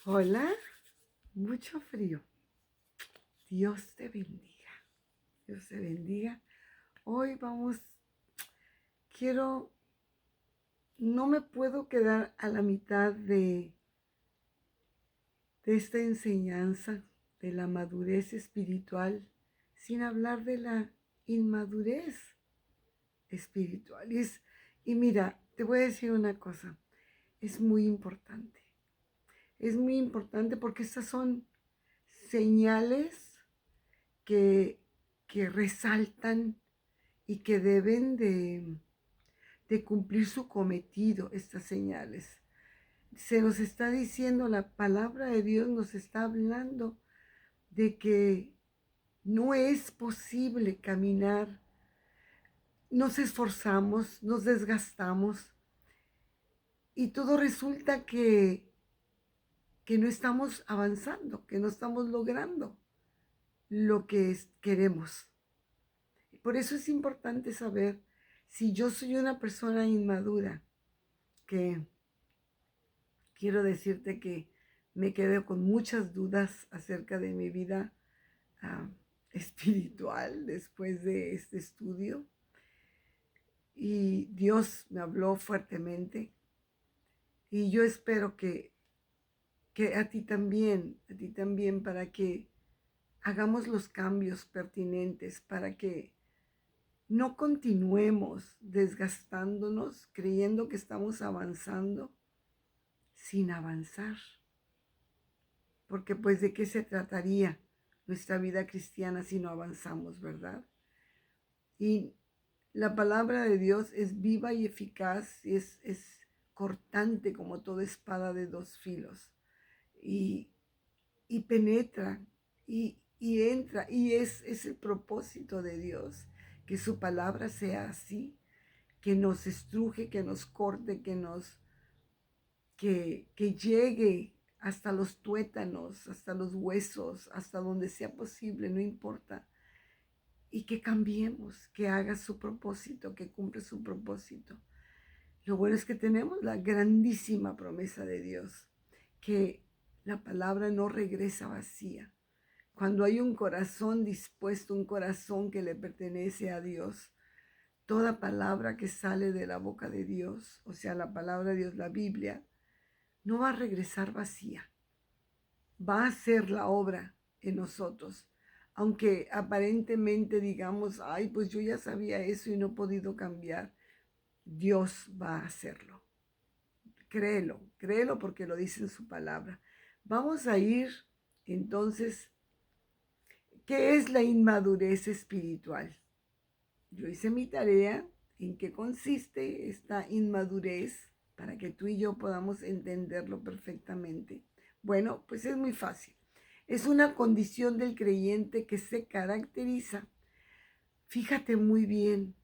Hola, mucho frío. Dios te bendiga. Dios te bendiga. Hoy quiero, no me puedo quedar a la mitad de esta enseñanza de la madurez espiritual sin hablar de la inmadurez espiritual. Y mira, te voy a decir una cosa, es muy importante. Es muy importante porque estas son señales que, que resaltan y que deben de cumplir su cometido, estas señales. Se nos está diciendo, la palabra de Dios nos está hablando de que no es posible caminar. Nos esforzamos, nos desgastamos y todo resulta que no estamos avanzando, que no estamos logrando lo que queremos. Por eso es importante saber si yo soy una persona inmadura, que quiero decirte que me quedé con muchas dudas acerca de mi vida uh, espiritual después de este estudio. Y Dios me habló fuertemente. Y yo espero que a ti también, para que hagamos los cambios pertinentes, para que no continuemos desgastándonos, creyendo que estamos avanzando sin avanzar. Porque pues de qué se trataría nuestra vida cristiana si no avanzamos, ¿verdad? Y la palabra de Dios es viva y eficaz y es cortante como toda espada de dos filos. Y penetra y entra. Y es el propósito de Dios, que su palabra sea así, que nos estruje, que nos corte, que llegue hasta los tuétanos, hasta los huesos, hasta donde sea posible, no importa. Y que cambiemos, que haga su propósito, que cumpla su propósito. Lo bueno es que tenemos la grandísima promesa de Dios, que la palabra no regresa vacía. Cuando hay un corazón dispuesto, un corazón que le pertenece a Dios, toda palabra que sale de la boca de Dios, o sea, la palabra de Dios, la Biblia, no va a regresar vacía. Va a hacer la obra en nosotros. Aunque aparentemente digamos, ay, pues yo ya sabía eso y no he podido cambiar, Dios va a hacerlo. Créelo porque lo dice en su palabra. Vamos a ir entonces, ¿qué es la inmadurez espiritual? Yo hice mi tarea, en qué consiste esta inmadurez, para que tú y yo podamos entenderlo perfectamente. Bueno, pues es muy fácil. Es una condición del creyente que se caracteriza, fíjate muy bien,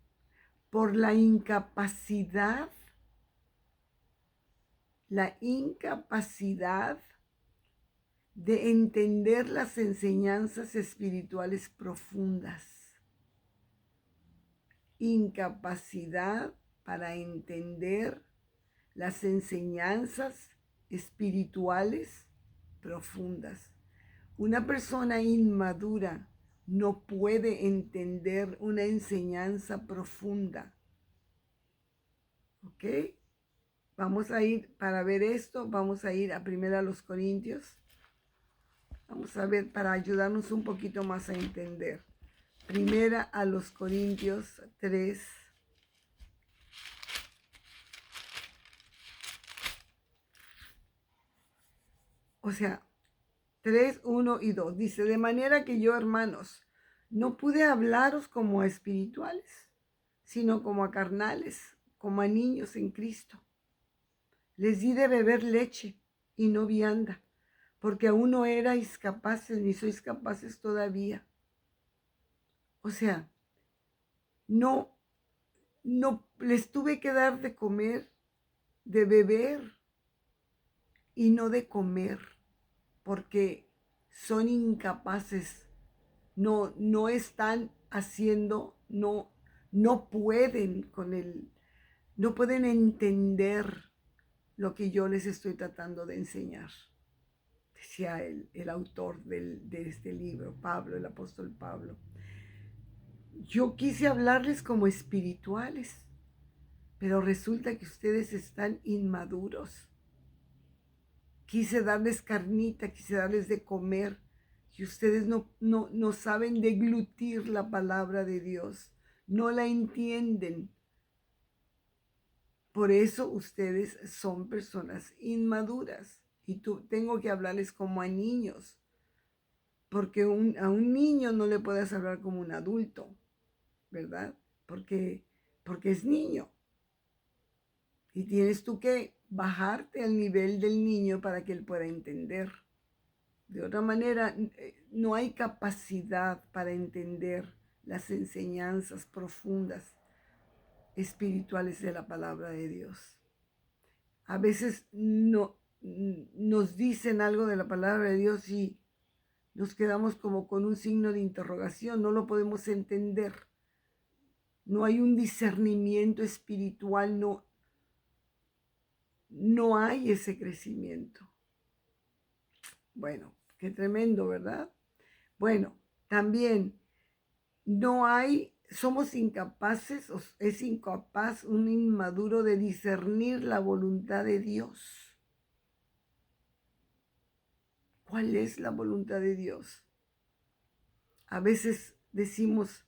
por la incapacidad de entender las enseñanzas espirituales profundas. Incapacidad para entender las enseñanzas espirituales profundas. Una persona inmadura no puede entender una enseñanza profunda. ¿Ok? Vamos a ir, para ver esto, vamos a ir a 1 Corintios. Vamos a ver, para ayudarnos un poquito más a entender. 1 Corintios 3. O sea, 3, 1 y 2. Dice, de manera que yo, hermanos, no pude hablaros como a espirituales, sino como a carnales, como a niños en Cristo. Les di de beber leche y no vianda, porque aún no erais capaces, ni sois capaces todavía. O sea, no les tuve que dar de comer, de beber y no de comer, porque son incapaces, no están haciendo, no pueden no pueden entender lo que yo les estoy tratando de enseñar. decía el autor de este libro, Pablo, el apóstol Pablo. Yo quise hablarles como espirituales, pero resulta que ustedes están inmaduros. Quise darles carnita, quise darles de comer, y ustedes no saben deglutir la palabra de Dios, no la entienden. Por eso ustedes son personas inmaduras, y tengo que hablarles como a niños, porque a un niño no le puedes hablar como un adulto, ¿verdad? Porque es niño. Y tienes tú que bajarte al nivel del niño para que él pueda entender. De otra manera, no hay capacidad para entender las enseñanzas profundas espirituales de la palabra de Dios. A veces nos dicen algo de la palabra de Dios y nos quedamos como con un signo de interrogación, no lo podemos entender. No hay un discernimiento espiritual, no hay ese crecimiento. Bueno, qué tremendo, ¿verdad? Bueno, también somos incapaces, es incapaz un inmaduro de discernir la voluntad de Dios. ¿Cuál es la voluntad de Dios? A veces decimos,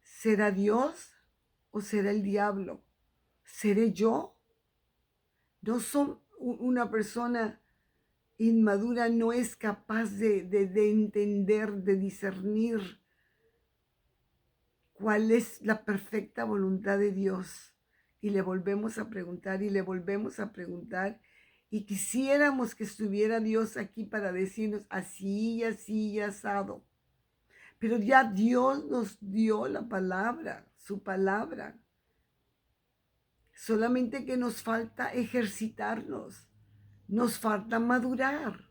¿será Dios o será el diablo? ¿Seré yo? No son una persona inmadura, no es capaz de entender, de discernir cuál es la perfecta voluntad de Dios. Y le volvemos a preguntar y le volvemos a preguntar. Y quisiéramos que estuviera Dios aquí para decirnos así y así y asado. Pero ya Dios nos dio la palabra, su palabra. Solamente que nos falta ejercitarnos, nos falta madurar,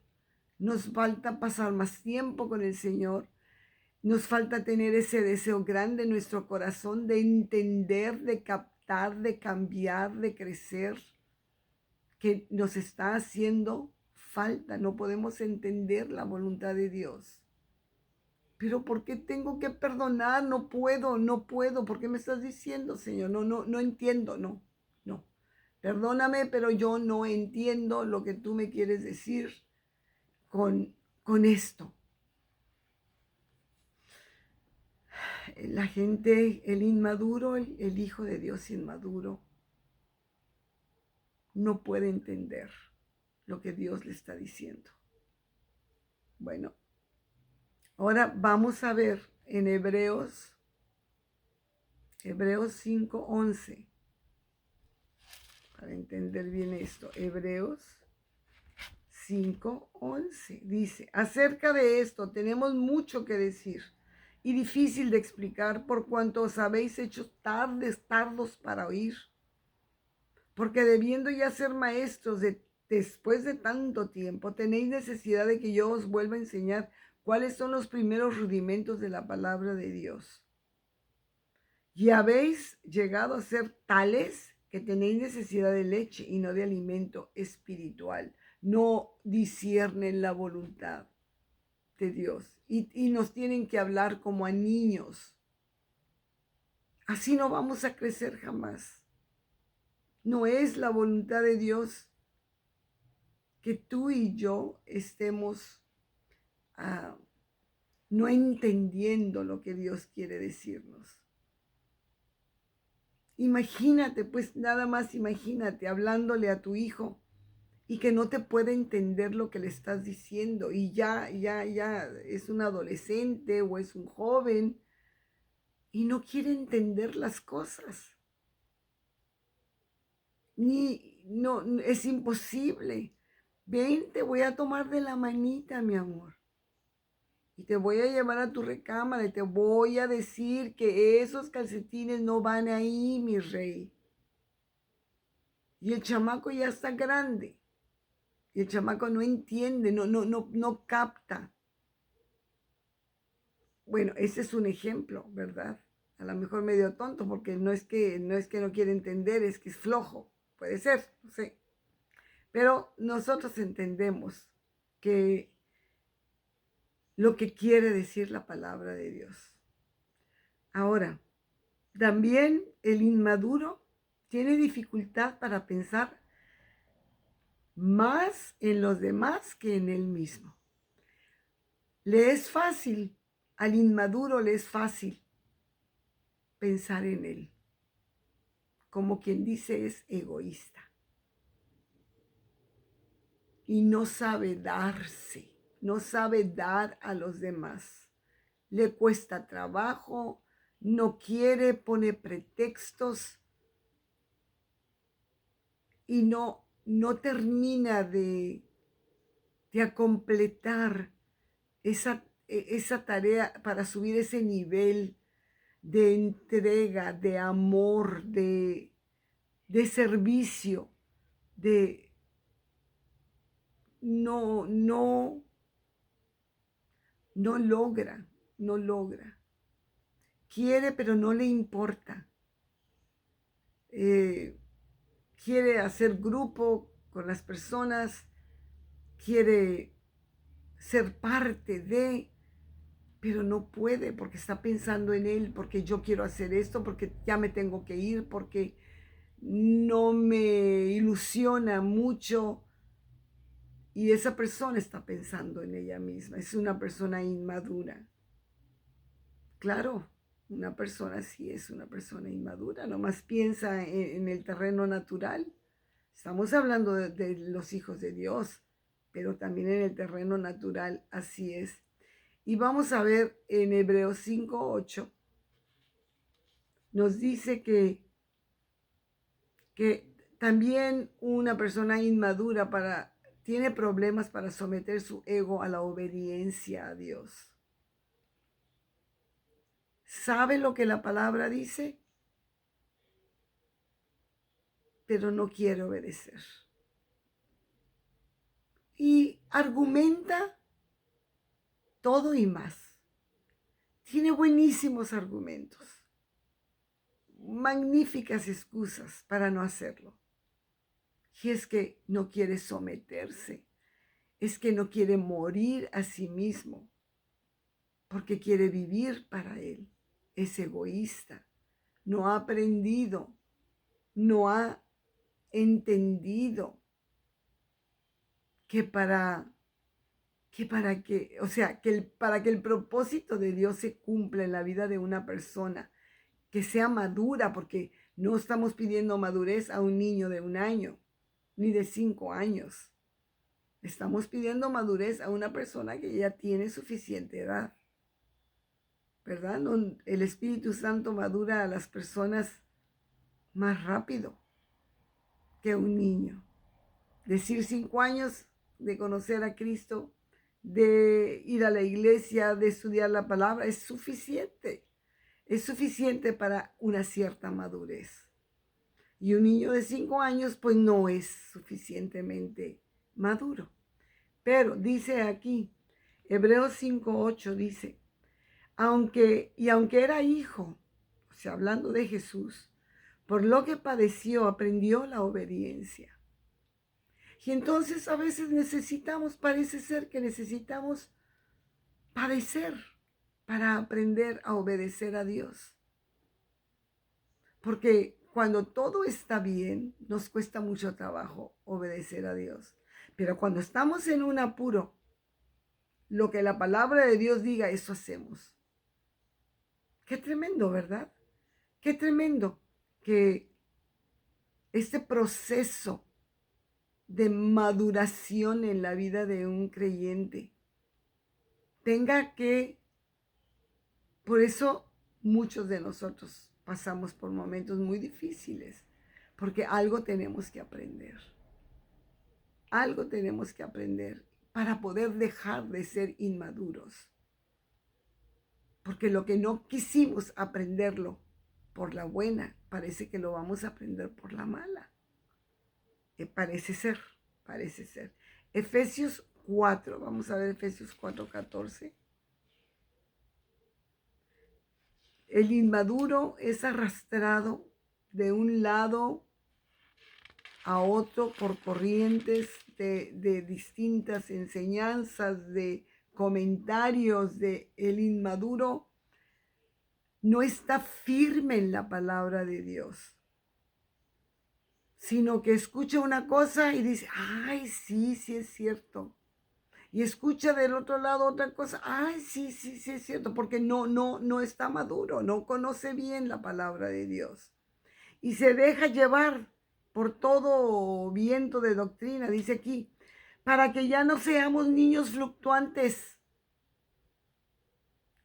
nos falta pasar más tiempo con el Señor, nos falta tener ese deseo grande en nuestro corazón de entender, de captar, de cambiar, de crecer, que nos está haciendo falta. No podemos entender la voluntad de Dios. Pero ¿por qué tengo que perdonar? No puedo. ¿Por qué me estás diciendo, Señor? No entiendo, no. Perdóname, pero yo no entiendo lo que tú me quieres decir con esto. La gente, el inmaduro, el hijo de Dios inmaduro, no puede entender lo que Dios le está diciendo. Bueno, ahora vamos a ver en Hebreos 5:11. Para entender bien esto, Hebreos 5:11 dice, acerca de esto tenemos mucho que decir y difícil de explicar por cuanto os habéis hecho tardos para oír. Porque debiendo ya ser maestros después de tanto tiempo, tenéis necesidad de que yo os vuelva a enseñar cuáles son los primeros rudimentos de la palabra de Dios. Y habéis llegado a ser tales que tenéis necesidad de leche y no de alimento espiritual. No disciernen la voluntad de Dios y nos tienen que hablar como a niños. Así no vamos a crecer jamás. No es la voluntad de Dios que tú y yo estemos no entendiendo lo que Dios quiere decirnos. Imagínate, pues nada más imagínate hablándole a tu hijo y que no te puede entender lo que le estás diciendo y ya es un adolescente o es un joven y no quiere entender las cosas. No, es imposible. Ven, te voy a tomar de la manita, mi amor. Y te voy a llevar a tu recámara y te voy a decir que esos calcetines no van ahí, mi rey. Y el chamaco ya está grande. Y el chamaco no entiende, no capta. Bueno, ese es un ejemplo, ¿verdad? A lo mejor medio tonto porque no es que no quiere entender, es que es flojo. Puede ser, no sé. Pero nosotros entendemos que lo que quiere decir la palabra de Dios. Ahora, también el inmaduro tiene dificultad para pensar más en los demás que en él mismo. Le es fácil, al inmaduro le es fácil pensar en él. Como quien dice, es egoísta. Y no sabe darse, no sabe dar a los demás. Le cuesta trabajo, no quiere, pone pretextos y no termina de completar esa tarea para subir ese nivel de entrega, de amor, de servicio, de no logra. Quiere, pero no le importa. Quiere hacer grupo con las personas, quiere ser parte de, pero no puede porque está pensando en él, porque yo quiero hacer esto, porque ya me tengo que ir, porque no me ilusiona mucho. Y esa persona está pensando en ella misma, es una persona inmadura. Claro, una persona sí es una persona inmadura, nomás piensa en el terreno natural. Estamos hablando de los hijos de Dios, pero también en el terreno natural así es. Y vamos a ver en Hebreos 5:8, nos dice que también una persona inmadura tiene problemas para someter su ego a la obediencia a Dios. Sabe lo que la palabra dice, pero no quiere obedecer. Y argumenta todo y más. Tiene buenísimos argumentos, magníficas excusas para no hacerlo. Y es que no quiere someterse, es que no quiere morir a sí mismo, porque quiere vivir para él. Es egoísta, no ha aprendido, no ha entendido que para que el propósito de Dios se cumpla en la vida de una persona, que sea madura, porque no estamos pidiendo madurez a un niño de 1 año, ni de 5 años. Estamos pidiendo madurez a una persona que ya tiene suficiente edad, ¿verdad? El Espíritu Santo madura a las personas más rápido que un niño. Decir 5 años de conocer a Cristo, de ir a la iglesia, de estudiar la palabra, es suficiente. Es suficiente para una cierta madurez. Y un niño de 5 años, pues no es suficientemente maduro. Pero dice aquí, Hebreos 5:8 dice, aunque era hijo, o sea, hablando de Jesús, por lo que padeció, aprendió la obediencia. Y entonces a veces parece ser que necesitamos padecer para aprender a obedecer a Dios. Porque cuando todo está bien, nos cuesta mucho trabajo obedecer a Dios. Pero cuando estamos en un apuro, lo que la palabra de Dios diga, eso hacemos. Qué tremendo, ¿verdad? Qué tremendo que este proceso de maduración en la vida de un creyente tenga que, por eso muchos de nosotros pasamos por momentos muy difíciles, porque algo tenemos que aprender. Algo tenemos que aprender para poder dejar de ser inmaduros. Porque lo que no quisimos aprenderlo por la buena, parece que lo vamos a aprender por la mala. Parece ser. Efesios 4, vamos a ver Efesios 4:14. El inmaduro es arrastrado de un lado a otro por corrientes de distintas enseñanzas, de comentarios de el inmaduro, no está firme en la palabra de Dios, sino que escucha una cosa y dice, ay, sí, sí es cierto. Y escucha del otro lado otra cosa, ay, sí, sí, sí es cierto, porque no está maduro, no conoce bien la palabra de Dios. Y se deja llevar por todo viento de doctrina, dice aquí, para que ya no seamos niños fluctuantes.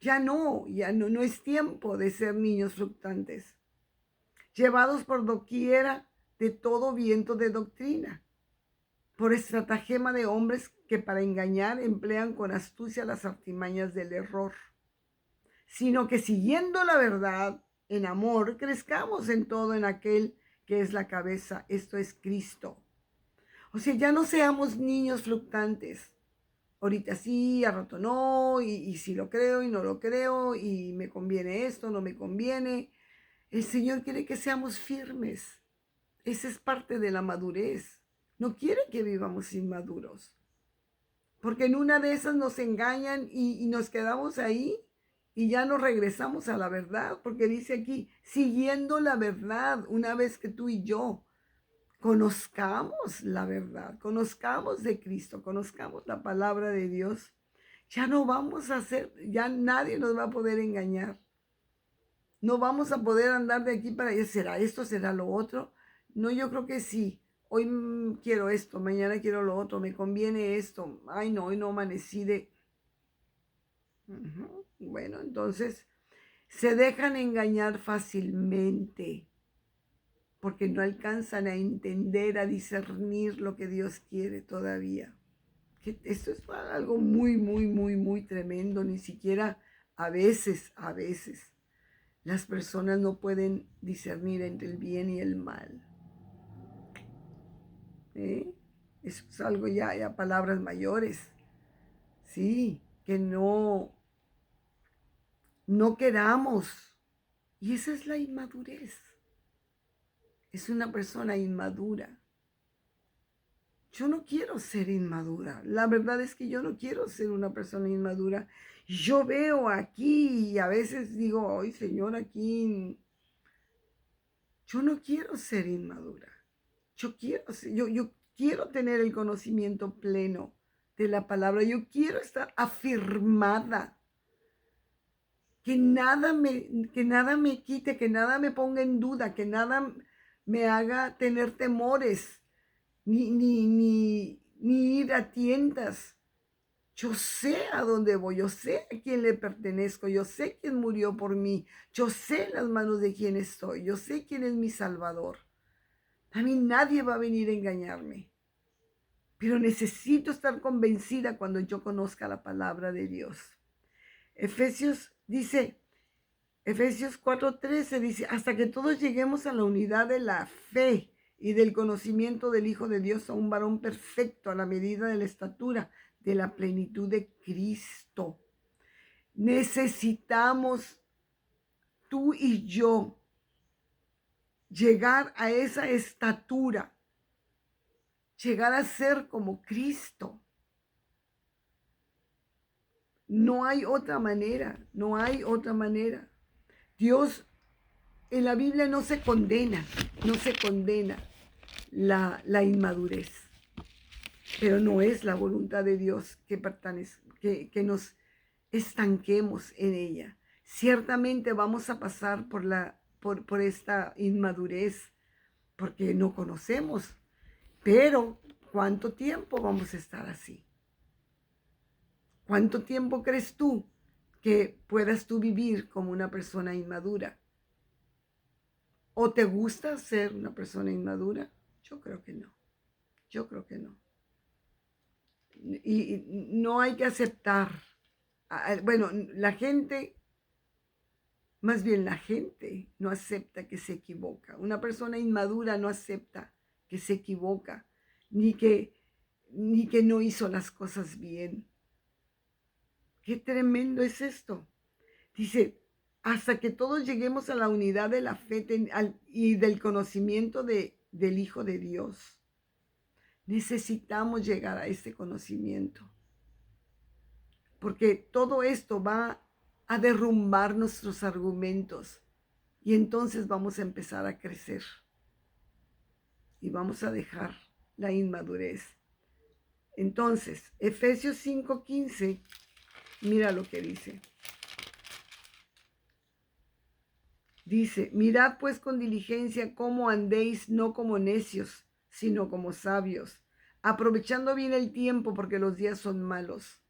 No es tiempo de ser niños fluctuantes, llevados por doquiera de todo viento de doctrina, por estratagema de hombres que para engañar emplean con astucia las artimañas del error, sino que siguiendo la verdad en amor, crezcamos en todo en aquel que es la cabeza, esto es Cristo. O sea, ya no seamos niños fluctuantes. Ahorita sí, a rato no, y si lo creo y no lo creo, y me conviene esto, no me conviene. El Señor quiere que seamos firmes. Esa es parte de la madurez. No quiere que vivamos inmaduros. Porque en una de esas nos engañan y nos quedamos ahí y ya no regresamos a la verdad. Porque dice aquí, siguiendo la verdad, una vez que tú y yo conozcamos la verdad, conozcamos de Cristo, conozcamos la palabra de Dios, ya no vamos a hacer, ya nadie nos va a poder engañar. No vamos a poder andar de aquí para allá. ¿Será esto? ¿Será lo otro? No, yo creo que sí. Hoy quiero esto, mañana quiero lo otro, me conviene esto. Ay, no, hoy no amanecí de... Bueno, entonces se dejan engañar fácilmente porque no alcanzan a entender, a discernir lo que Dios quiere todavía. Esto es algo muy, muy, muy, muy tremendo. Ni siquiera a veces, las personas no pueden discernir entre el bien y el mal. Eso es algo ya palabras mayores. Sí, que no queramos. Y esa es la inmadurez. Es una persona inmadura. Yo no quiero ser inmadura. La verdad es que yo no quiero ser una persona inmadura. Yo veo aquí y a veces digo, ay, Señor, aquí yo no quiero ser inmadura. Yo quiero tener el conocimiento pleno de la palabra. Yo quiero estar afirmada. Que nada me quite, que nada me ponga en duda, que nada me haga tener temores, ni ir a tientas. Yo sé a dónde voy, yo sé a quién le pertenezco, yo sé quién murió por mí, yo sé las manos de quién estoy, yo sé quién es mi Salvador. A mí nadie va a venir a engañarme, pero necesito estar convencida cuando yo conozca la palabra de Dios. Efesios 4:13 dice, hasta que todos lleguemos a la unidad de la fe y del conocimiento del Hijo de Dios, a un varón perfecto, a la medida de la estatura de la plenitud de Cristo. Necesitamos tú y yo llegar a esa estatura, llegar a ser como Cristo. No hay otra manera, no hay otra manera. Dios en la Biblia no se condena la inmadurez, pero no es la voluntad de Dios que nos estanquemos en ella. Ciertamente vamos a pasar por esta inmadurez porque no conocemos, pero ¿cuánto tiempo vamos a estar así? ¿Cuánto tiempo crees tú que puedas tú vivir como una persona inmadura? ¿O te gusta ser una persona inmadura? Yo creo que no. Yo creo que no. Y no hay que aceptar. Bueno, la gente no acepta que se equivoca. Una persona inmadura no acepta que se equivoca, ni que no hizo las cosas bien. Qué tremendo es esto. Dice, hasta que todos lleguemos a la unidad de la fe y del conocimiento del Hijo de Dios. Necesitamos llegar a este conocimiento, porque todo esto va a derrumbar nuestros argumentos y entonces vamos a empezar a crecer y vamos a dejar la inmadurez. Entonces, Efesios 5:15, mira lo que dice. Dice, mirad pues con diligencia cómo andéis, no como necios, sino como sabios, aprovechando bien el tiempo porque los días son malos.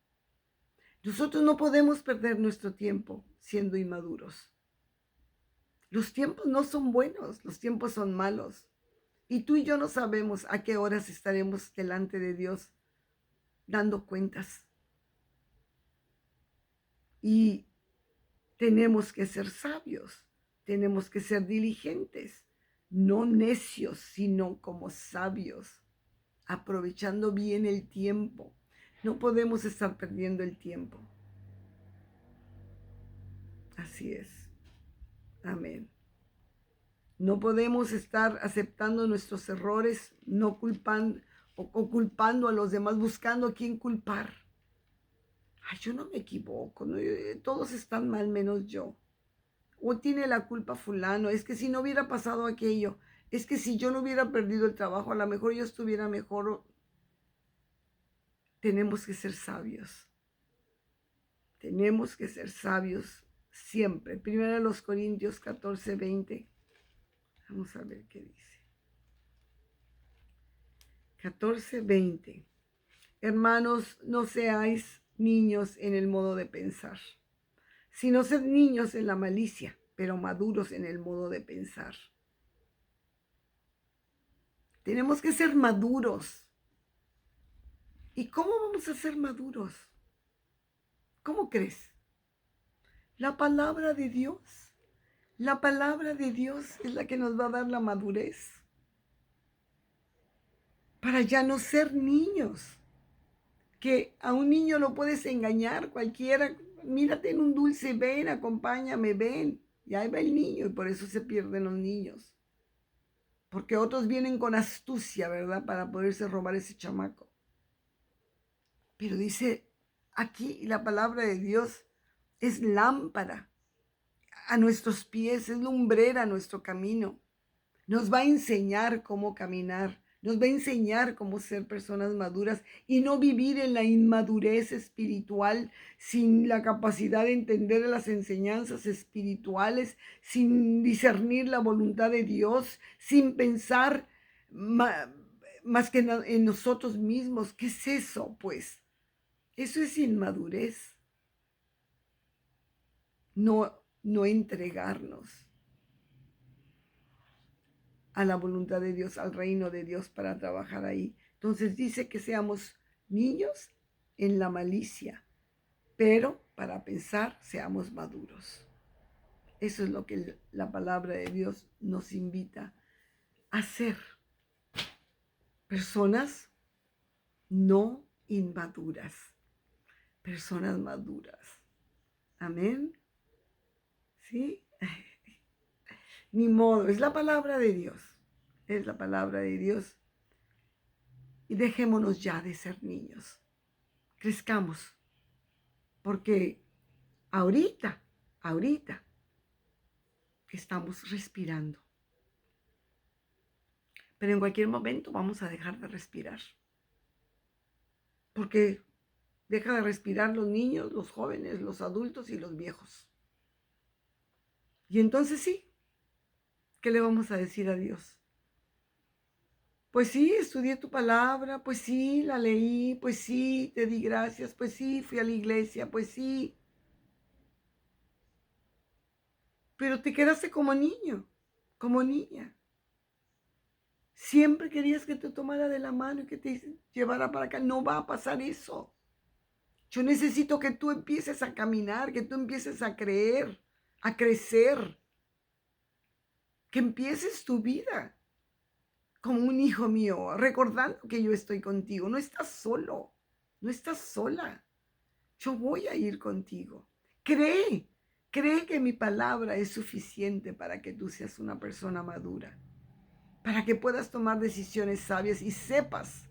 Nosotros no podemos perder nuestro tiempo siendo inmaduros. Los tiempos no son buenos, los tiempos son malos. Y tú y yo no sabemos a qué horas estaremos delante de Dios dando cuentas. Y tenemos que ser sabios, tenemos que ser diligentes, no necios, sino como sabios, aprovechando bien el tiempo. No podemos estar perdiendo el tiempo. Así es. Amén. No podemos estar aceptando nuestros errores, no culpando o culpando a los demás, buscando a quién culpar. Ay, yo no me equivoco, ¿no? Todos están mal menos yo. O tiene la culpa fulano, es que si no hubiera pasado aquello, es que si yo no hubiera perdido el trabajo, a lo mejor yo estuviera mejor. Tenemos que ser sabios. Tenemos que ser sabios siempre. Primero los Corintios 14:20. Vamos a ver qué dice. 14:20. Hermanos, no seáis niños en el modo de pensar, sino sed niños en la malicia, pero maduros en el modo de pensar. Tenemos que ser maduros. ¿Y cómo vamos a ser maduros? ¿Cómo crees? La palabra de Dios. La palabra de Dios es la que nos va a dar la madurez. Para ya no ser niños. Que a un niño lo puedes engañar cualquiera. Mírate en un dulce, ven, acompáñame, ven. Y ahí va el niño y por eso se pierden los niños. Porque otros vienen con astucia, ¿verdad? Para poderse robar ese chamaco. Pero dice aquí la palabra de Dios es lámpara a nuestros pies, es lumbrera a nuestro camino. Nos va a enseñar cómo caminar, nos va a enseñar cómo ser personas maduras y no vivir en la inmadurez espiritual sin la capacidad de entender las enseñanzas espirituales, sin discernir la voluntad de Dios, sin pensar más que en nosotros mismos. ¿Qué es eso, pues? Eso es inmadurez. No entregarnos a la voluntad de Dios, al reino de Dios para trabajar ahí. Entonces dice que seamos niños en la malicia, pero para pensar seamos maduros. Eso es lo que la palabra de Dios nos invita a ser. Personas no inmaduras, personas maduras. Amén. ¿Sí? Ni modo, es la palabra de Dios. Es la palabra de Dios. Y dejémonos ya de ser niños. Crezcamos. Porque ahorita que estamos respirando. Pero en cualquier momento vamos a dejar de respirar. Porque deja de respirar los niños, los jóvenes, los adultos y los viejos. Y entonces sí, ¿qué le vamos a decir a Dios? Pues sí, estudié tu palabra, pues sí, la leí, pues sí, te di gracias, pues sí, fui a la iglesia, pues sí. Pero te quedaste como niño, como niña. Siempre querías que te tomara de la mano y que te llevara para acá. No va a pasar eso. Yo necesito que tú empieces a caminar, que tú empieces a creer, a crecer. Que empieces tu vida como un hijo mío, recordando que yo estoy contigo. No estás solo, no estás sola. Yo voy a ir contigo. Cree que mi palabra es suficiente para que tú seas una persona madura, para que puedas tomar decisiones sabias y sepas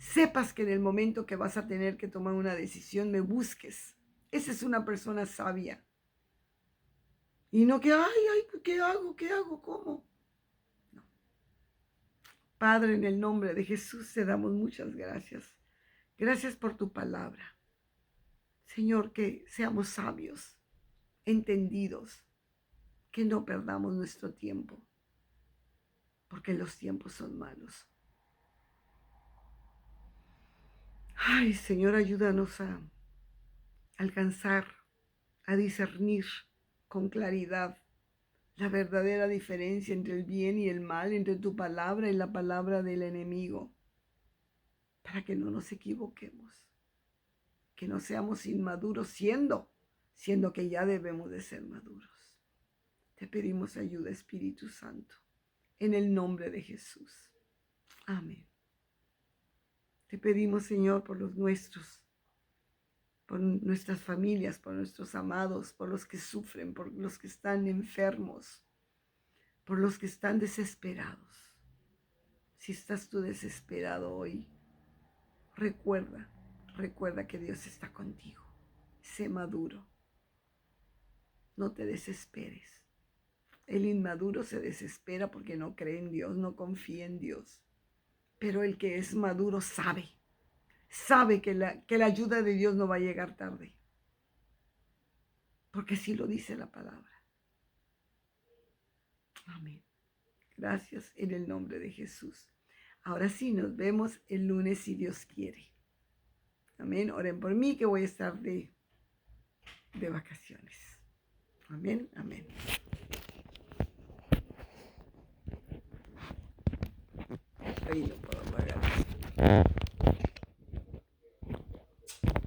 sepas que en el momento que vas a tener que tomar una decisión, me busques. Esa es una persona sabia. Y no que, ay, ¿qué hago? ¿Qué hago? ¿Cómo? No. Padre, en el nombre de Jesús te damos muchas gracias. Gracias por tu palabra. Señor, que seamos sabios, entendidos, que no perdamos nuestro tiempo, porque los tiempos son malos. Ay, Señor, ayúdanos a alcanzar, a discernir con claridad la verdadera diferencia entre el bien y el mal, entre tu palabra y la palabra del enemigo, para que no nos equivoquemos, que no seamos inmaduros siendo que ya debemos de ser maduros. Te pedimos ayuda, Espíritu Santo, en el nombre de Jesús. Amén. Te pedimos, Señor, por los nuestros, por nuestras familias, por nuestros amados, por los que sufren, por los que están enfermos, por los que están desesperados. Si estás tú desesperado hoy, recuerda que Dios está contigo. Sé maduro. No te desesperes. El inmaduro se desespera porque no cree en Dios, no confía en Dios. Pero el que es maduro sabe que la ayuda de Dios no va a llegar tarde. Porque así lo dice la palabra. Amén. Gracias en el nombre de Jesús. Ahora sí, nos vemos el lunes si Dios quiere. Amén. Oren por mí que voy a estar de vacaciones. Amén. Amén. Ahí no puedo pagar.